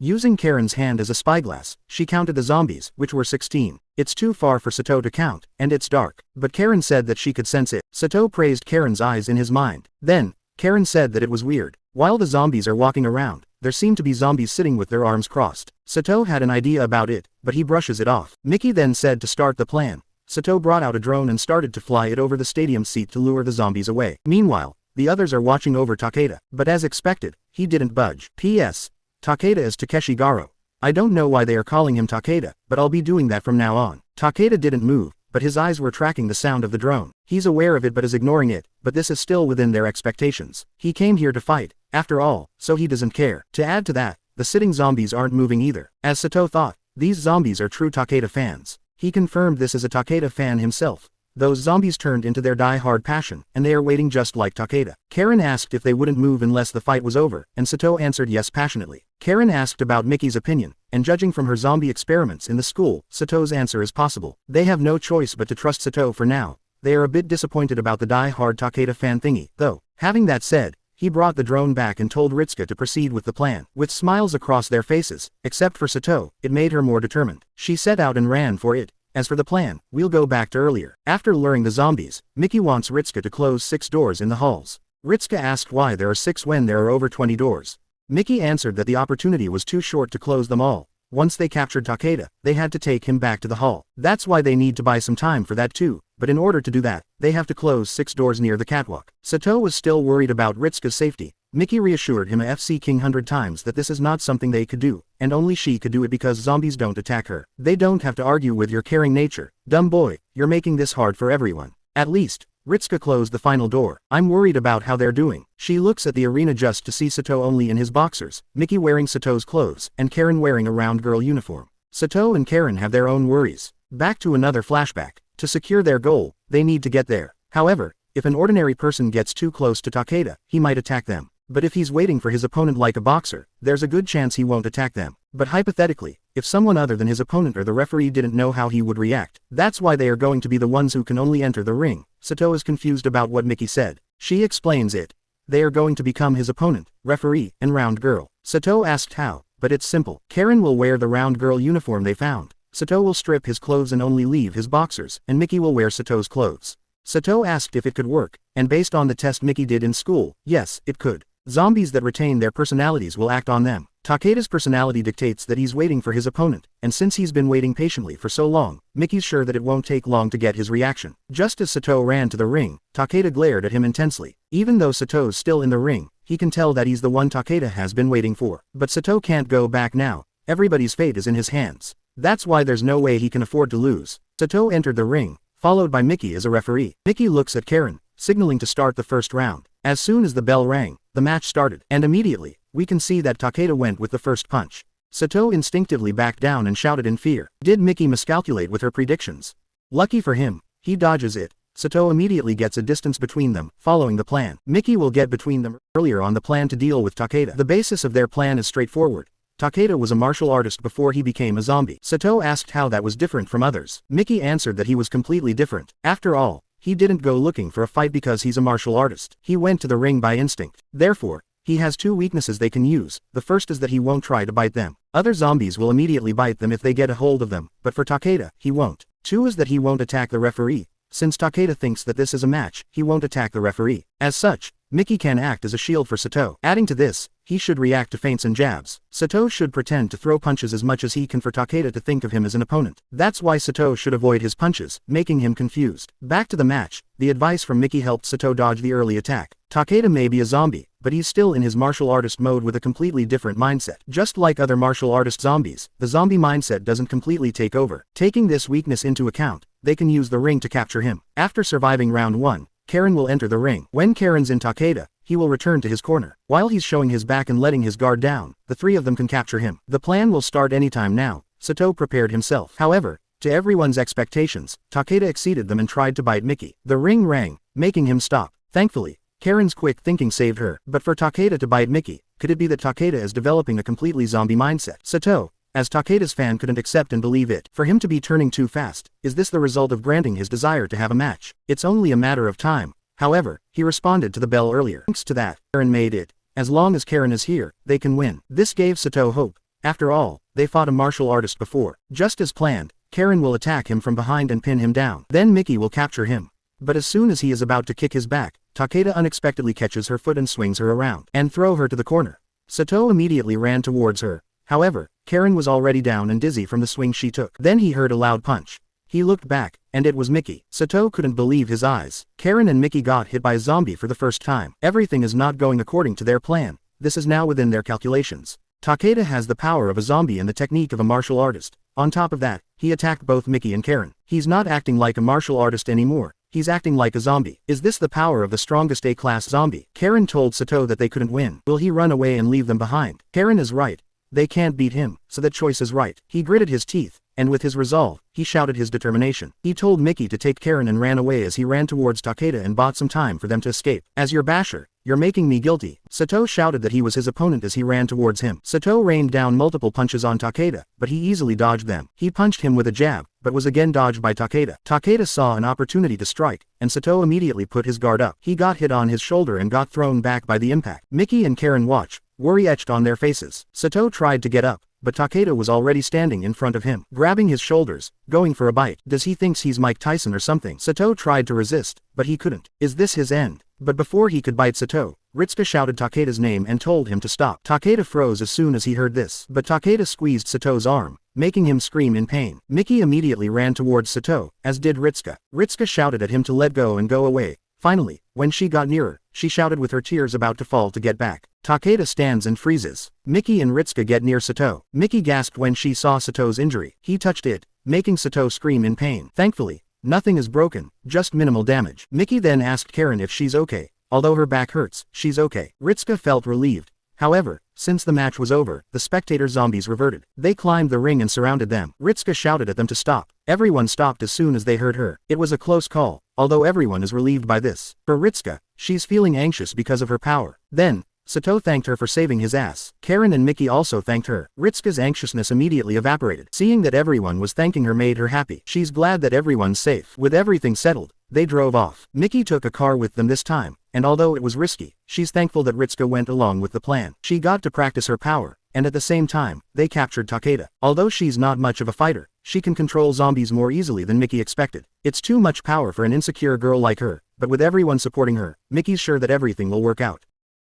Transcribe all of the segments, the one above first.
Using Karin's hand as a spyglass, she counted the zombies, which were 16. It's too far for Sato to count, and it's dark. But Karin said that she could sense it. Sato praised Karin's eyes in his mind. Then, Karin said that it was weird. While the zombies are walking around, there seem to be zombies sitting with their arms crossed. Sato had an idea about it, but he brushes it off. Miki then said to start the plan. Sato brought out a drone and started to fly it over the stadium seat to lure the zombies away. Meanwhile, the others are watching over Takeda, but as expected, he didn't budge. P.S. Takeda is Takeshi Garo. I don't know why they are calling him Takeda, but I'll be doing that from now on. Takeda didn't move, but his eyes were tracking the sound of the drone. He's aware of it but is ignoring it, but this is still within their expectations. He came here to fight, after all, so he doesn't care. To add to that, the sitting zombies aren't moving either. As Sato thought, these zombies are true Takeda fans. He confirmed this as a Takeda fan himself. Those zombies turned into their die-hard passion, and they are waiting just like Takeda. Karin asked if they wouldn't move unless the fight was over, and Sato answered yes passionately. Karin asked about Miki's opinion, and judging from her zombie experiments in the school, Sato's answer is possible. They have no choice but to trust Sato for now. They are a bit disappointed about the die-hard Takeda fan thingy, though. Having that said, he brought the drone back and told Ritsuka to proceed with the plan. With smiles across their faces, except for Sato, it made her more determined. She set out and ran for it. As for the plan, we'll go back to earlier. After luring the zombies, Miki wants Ritsuka to close 6 doors in the halls. Ritsuka asked why there are 6 when there are over 20 doors. Miki answered that the opportunity was too short to close them all. Once they captured Takeda, they had to take him back to the hall. That's why they need to buy some time for that too, but in order to do that, they have to close 6 doors near the catwalk. Sato was still worried about Ritsuka's safety. Miki reassured him a FC King 100 times that this is not something they could do, and only she could do it because zombies don't attack her. They don't have to argue with your caring nature. Dumb boy, you're making this hard for everyone. At least, Ritsuka closed the final door. I'm worried about how they're doing. She looks at the arena just to see Sato only in his boxers, Miki wearing Sato's clothes, and Karin wearing a round girl uniform. Sato and Karin have their own worries. Back to another flashback. To secure their goal, they need to get there. However, if an ordinary person gets too close to Takeda, he might attack them. But if he's waiting for his opponent like a boxer, there's a good chance he won't attack them. But hypothetically, if someone other than his opponent or the referee didn't know how he would react, that's why they are going to be the ones who can only enter the ring. Sato is confused about what Miki said. She explains it. They are going to become his opponent, referee, and round girl. Sato asked how, but it's simple. Karin will wear the round girl uniform they found. Sato will strip his clothes and only leave his boxers, and Miki will wear Sato's clothes. Sato asked if it could work, and based on the test Miki did in school, yes, it could. Zombies that retain their personalities will act on them. Takeda's personality dictates that he's waiting for his opponent, and since he's been waiting patiently for so long, Miki's sure that it won't take long to get his reaction. Just as Sato ran to the ring, Takeda glared at him intensely. Even though Sato's still in the ring, he can tell that he's the one Takeda has been waiting for. But Sato can't go back now. Everybody's fate is in his hands. That's why there's no way he can afford to lose. Sato entered the ring, followed by Miki as a referee. Miki looks at Karin, signaling to start the first round. As soon as the bell rang, the match started, and immediately, we can see that Takeda went with the first punch. Sato instinctively backed down and shouted in fear. Did Miki miscalculate with her predictions? Lucky for him, he dodges it. Sato immediately gets a distance between them, following the plan. Miki will get between them earlier on the plan to deal with Takeda. The basis of their plan is straightforward. Takeda was a martial artist before he became a zombie. Sato asked how that was different from others. Miki answered that he was completely different. After all, he didn't go looking for a fight because he's a martial artist. He went to the ring by instinct. Therefore, he has 2 weaknesses they can use. The first is that he won't try to bite them. Other zombies will immediately bite them if they get a hold of them, but for Takeda, he won't. 2 is that he won't attack the referee. Since Takeda thinks that this is a match, he won't attack the referee. As such, Miki can act as a shield for Sato. Adding to this, he should react to feints and jabs. Sato should pretend to throw punches as much as he can for Takeda to think of him as an opponent. That's why Sato should avoid his punches, making him confused. Back to the match, the advice from Miki helped Sato dodge the early attack. Takeda may be a zombie, but he's still in his martial artist mode with a completely different mindset. Just like other martial artist zombies, the zombie mindset doesn't completely take over. Taking this weakness into account, they can use the ring to capture him. After surviving round 1, Karin will enter the ring. When Karin's in Takeda, he will return to his corner. While he's showing his back and letting his guard down, the 3 of them can capture him. The plan will start anytime now. Sato prepared himself. However, to everyone's expectations, Takeda exceeded them and tried to bite Miki. The ring rang, making him stop. Thankfully, Karin's quick thinking saved her. But for Takeda to bite Miki, could it be that Takeda is developing a completely zombie mindset? Sato, as Takeda's fan, couldn't accept and believe it. For him to be turning too fast, is this the result of granting his desire to have a match? It's only a matter of time. However, he responded to the bell earlier. Thanks to that, Karin made it. As long as Karin is here, they can win. This gave Sato hope. After all, they fought a martial artist before. Just as planned, Karin will attack him from behind and pin him down. Then Miki will capture him. But as soon as he is about to kick his back, Takeda unexpectedly catches her foot and swings her around, and throw her to the corner. Sato immediately ran towards her. However, Karin was already down and dizzy from the swing she took. Then he heard a loud punch. He looked back, and it was Miki. Sato couldn't believe his eyes. Karin and Miki got hit by a zombie for the first time. Everything is not going according to their plan. This is now within their calculations. Takeda has the power of a zombie and the technique of a martial artist. On top of that, he attacked both Miki and Karin. He's not acting like a martial artist anymore. He's acting like a zombie. Is this the power of the strongest A-class zombie? Karin told Sato that they couldn't win. Will he run away and leave them behind? Karin is right. They can't beat him, so that choice is right. He gritted his teeth, and with his resolve, he shouted his determination. He told Miki to take Karin and ran away as he ran towards Takeda and bought some time for them to escape. As your basher, you're making me guilty. Sato shouted that he was his opponent as he ran towards him. Sato rained down multiple punches on Takeda, but he easily dodged them. He punched him with a jab, but was again dodged by Takeda. Takeda saw an opportunity to strike, and Sato immediately put his guard up. He got hit on his shoulder and got thrown back by the impact. Miki and Karin watch, worry etched on their faces. Sato tried to get up, but Takeda was already standing in front of him, grabbing his shoulders, going for a bite. Does he think he's Mike Tyson or something? Sato tried to resist, but he couldn't. Is this his end? But before he could bite Sato, Ritsuka shouted Takeda's name and told him to stop. Takeda froze as soon as he heard this, but Takeda squeezed Sato's arm, making him scream in pain. Miki immediately ran towards Sato, as did Ritsuka. Ritsuka shouted at him to let go and go away. Finally, when she got nearer, she shouted with her tears about to fall to get back. Takeda stands and freezes. Miki and Ritsuka get near Sato. Miki gasped when she saw Sato's injury. He touched it, making Sato scream in pain. Thankfully, nothing is broken, just minimal damage. Miki then asked Karin if she's okay. Although her back hurts, she's okay. Ritsuka felt relieved. However, since the match was over, the spectator zombies reverted. They climbed the ring and surrounded them. Ritsuka shouted at them to stop. Everyone stopped as soon as they heard her. It was a close call, although everyone is relieved by this. For Ritsuka, she's feeling anxious because of her power. Then, Sato thanked her for saving his ass. Karin and Miki also thanked her. Ritsuka's anxiousness immediately evaporated. Seeing that everyone was thanking her made her happy. She's glad that everyone's safe. With everything settled, they drove off. Miki took a car with them this time, and although it was risky, she's thankful that Ritsuka went along with the plan. She got to practice her power, and at the same time, they captured Takeda. Although she's not much of a fighter, she can control zombies more easily than Miki expected. It's too much power for an insecure girl like her, but with everyone supporting her, Miki's sure that everything will work out.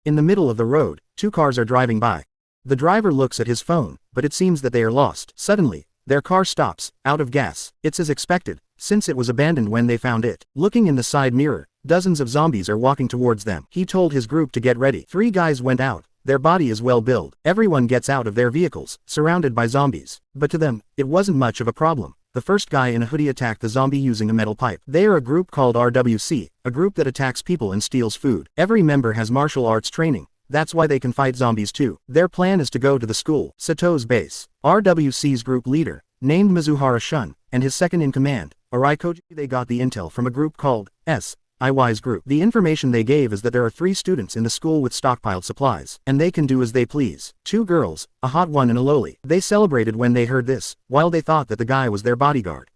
In the middle of the road, two cars are driving by. The driver looks at his phone, but it seems that they are lost. Suddenly, their car stops, out of gas. It's as expected, since it was abandoned when they found it. Looking in the side mirror, dozens of zombies are walking towards them. He told his group to get ready. 3 guys went out. Their body is well built. Everyone gets out of their vehicles, surrounded by zombies. But to them, it wasn't much of a problem. The first guy in a hoodie attacked the zombie using a metal pipe. They are a group called RWC, a group that attacks people and steals food. Every member has martial arts training. That's why they can fight zombies too. Their plan is to go to the school, Sato's base. RWC's group leader, named Mizuhara Shun, and his second in command, Araikoji. They got the intel from a group called SIY's group. The information they gave is that there are 3 students in the school with stockpiled supplies, and they can do as they please. 2 girls, a hot one and a lowly. They celebrated when they heard this, while they thought that the guy was their bodyguard.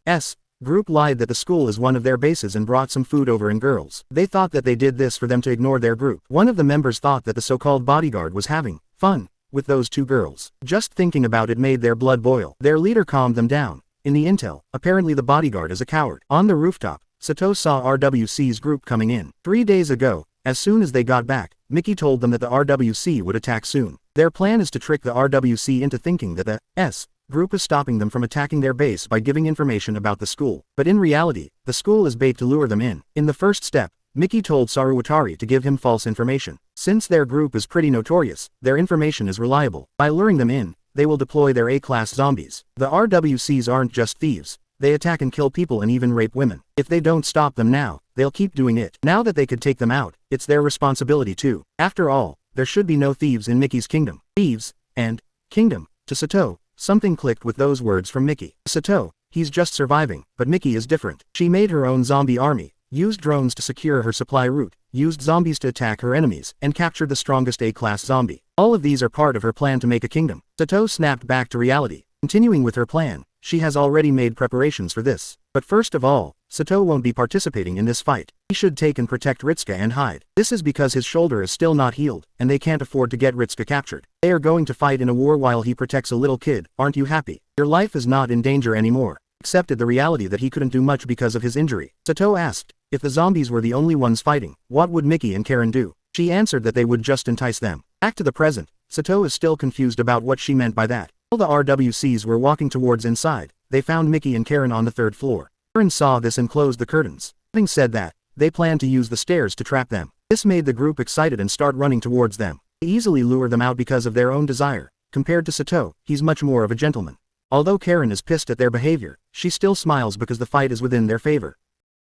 Group lied that the school is one of their bases and brought some food over and girls. They thought that they did this for them to ignore their group. One of the members thought that the so-called bodyguard was having fun with those 2 girls. Just thinking about it made their blood boil. Their leader calmed them down. In the intel, apparently the bodyguard is a coward. On the rooftop, Sato saw RWC's group coming in. 3 days ago, as soon as they got back, Miki told them that the RWC would attack soon. Their plan is to trick the RWC into thinking that the group is stopping them from attacking their base by giving information about the school. But in reality, the school is bait to lure them in. In the first step, Miki told Saruwatari to give him false information. Since their group is pretty notorious, their information is reliable. By luring them in, they will deploy their A-class zombies. The RWCs aren't just thieves. They attack and kill people and even rape women. If they don't stop them now, they'll keep doing it. Now that they could take them out, it's their responsibility too. After all, there should be no thieves in Miki's kingdom. Thieves, and kingdom. To Sato, something clicked with those words from Miki. Sato, he's just surviving, but Miki is different. She made her own zombie army, used drones to secure her supply route, used zombies to attack her enemies, and captured the strongest A-class zombie. All of these are part of her plan to make a kingdom. Sato snapped back to reality. Continuing with her plan, she has already made preparations for this. But first of all, Sato won't be participating in this fight. He should take and protect Ritsuka and hide. This is because his shoulder is still not healed, and they can't afford to get Ritsuka captured. They are going to fight in a war while he protects a little kid. Aren't you happy? Your life is not in danger anymore. Accepted the reality that he couldn't do much because of his injury. Sato asked, if the zombies were the only ones fighting, what would Miki and Karin do? She answered that they would just entice them. Back to the present, Sato is still confused about what she meant by that. While the RWCs were walking towards inside, they found Miki and Karin on the third floor. Karin saw this and closed the curtains. Having said that, they planned to use the stairs to trap them. This made the group excited and start running towards them. They easily lure them out because of their own desire. Compared to Sato, he's much more of a gentleman. Although Karin is pissed at their behavior, she still smiles because the fight is within their favor.